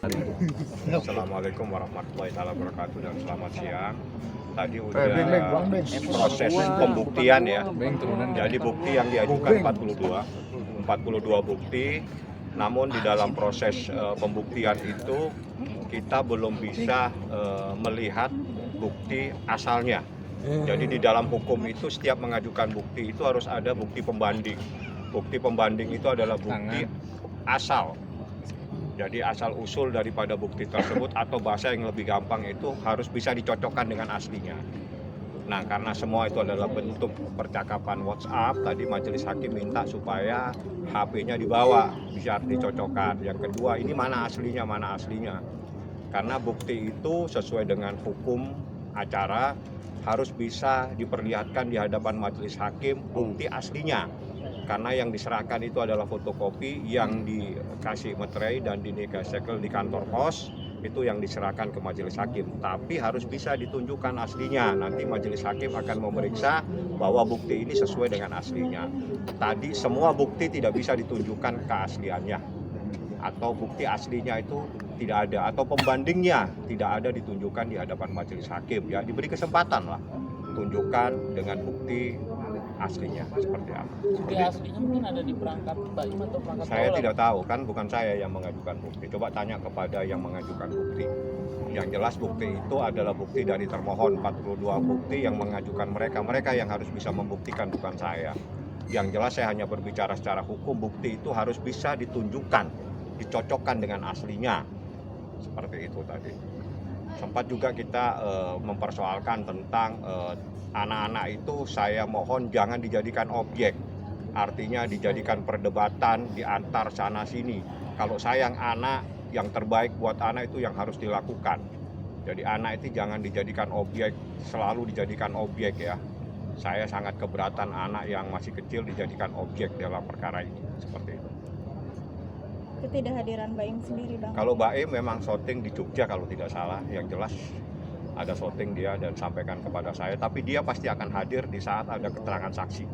Assalamualaikum warahmatullahi wabarakatuh dan selamat siang. Tadi udah proses pembuktian ya. Jadi bukti yang diajukan 42 bukti. Namun di dalam proses pembuktian itu kita belum bisa melihat bukti asalnya. Jadi di dalam hukum itu setiap mengajukan bukti itu harus ada bukti pembanding. Bukti pembanding itu adalah bukti asal. Jadi asal usul daripada bukti tersebut atau bahasa yang lebih gampang itu harus bisa dicocokkan dengan aslinya. Nah, karena semua itu adalah bentuk percakapan WhatsApp, tadi majelis hakim minta supaya HP-nya dibawa, bisa dicocokkan. Yang kedua, ini mana aslinya. Karena bukti itu sesuai dengan hukum acara harus bisa diperlihatkan di hadapan majelis hakim bukti aslinya. Karena yang diserahkan itu adalah fotokopi yang dikasih materai dan dinegasikan di kantor pos, itu yang diserahkan ke majelis hakim. Tapi harus bisa ditunjukkan aslinya. Nanti majelis hakim akan memeriksa bahwa bukti ini sesuai dengan aslinya. Tadi semua bukti tidak bisa ditunjukkan keasliannya, atau bukti aslinya itu tidak ada, atau pembandingnya tidak ada ditunjukkan di hadapan majelis hakim. Ya, diberi kesempatan lah, tunjukkan dengan bukti aslinya seperti apa. Bukti aslinya mungkin ada di perangkat Baim atau perangkat Saya tidak tahu, kan bukan saya yang mengajukan bukti. Coba tanya kepada yang mengajukan bukti. Yang jelas bukti itu adalah bukti dari termohon, 42 bukti yang mengajukan mereka yang harus bisa membuktikan, bukan saya. Yang jelas saya hanya berbicara secara hukum, bukti itu harus bisa ditunjukkan, dicocokkan dengan aslinya. Seperti itu tadi. Sempat juga kita mempersoalkan tentang anak-anak itu, saya mohon jangan dijadikan objek. Artinya dijadikan perdebatan di antar sana sini. Kalau sayang anak, yang terbaik buat anak itu yang harus dilakukan. Jadi anak itu jangan dijadikan objek, selalu dijadikan objek ya. Saya sangat keberatan anak yang masih kecil dijadikan objek dalam perkara ini. Seperti itu. Ketidakhadiran Baim sendiri, Bang. Kalau Baim memang syuting di Jogja kalau tidak salah, yang jelas ada syuting dia dan sampaikan kepada saya, tapi dia pasti akan hadir di saat ada keterangan saksi.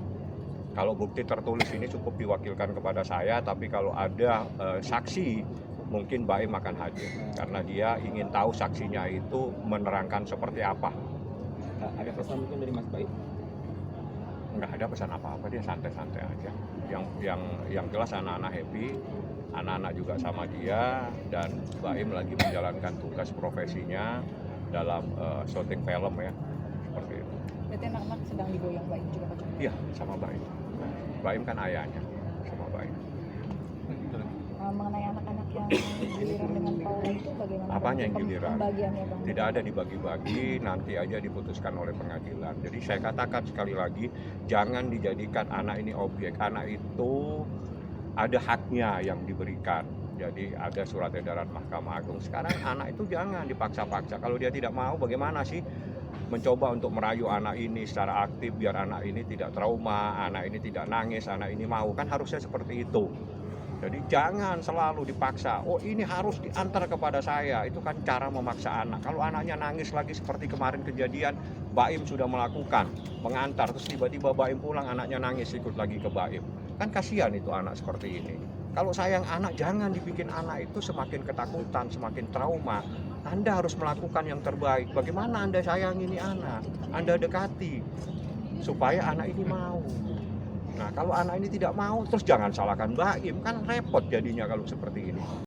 Kalau bukti tertulis ini cukup diwakilkan kepada saya, tapi kalau ada saksi mungkin Baim akan hadir karena dia ingin tahu saksinya itu menerangkan seperti apa. Ada pesan mungkin dari Mas Baim? Nggak ada pesan apa-apa, dia santai-santai aja. Yang jelas anak-anak happy, anak-anak juga sama dia, dan Baim lagi menjalankan tugas profesinya dalam syuting film ya, seperti itu. Berarti anak-anak sedang digoyang Baim juga, Pak? Iya, sama Baim. Baim kan ayahnya, sama Baim. Mengenai anak-anak yang giliran dengan Paula itu bagaimana? Apanya yang giliran? Pembagiannya, Bang? Tidak ada dibagi-bagi, nanti aja diputuskan oleh pengadilan. Jadi saya katakan sekali lagi, jangan dijadikan anak ini objek. Anak itu ada haknya yang diberikan. Jadi ada surat edaran Mahkamah Agung. Sekarang anak itu jangan dipaksa-paksa. Kalau dia tidak mau, bagaimana sih mencoba untuk merayu anak ini secara aktif biar anak ini tidak trauma, anak ini tidak nangis, anak ini mau. Kan harusnya seperti itu. Jadi jangan selalu dipaksa. Oh, ini harus diantar kepada saya. Itu kan cara memaksa anak. Kalau anaknya nangis lagi seperti kemarin kejadian, Baim sudah melakukan mengantar, terus tiba-tiba Baim pulang, anaknya nangis ikut lagi ke Baim. Kan kasihan itu anak seperti ini. Kalau sayang anak, jangan dibikin anak itu semakin ketakutan, semakin trauma. Anda harus melakukan yang terbaik. Bagaimana Anda sayang ini anak? Anda dekati supaya anak ini mau. Nah, kalau anak ini tidak mau, terus jangan salahkan Baim, kan repot jadinya kalau seperti ini.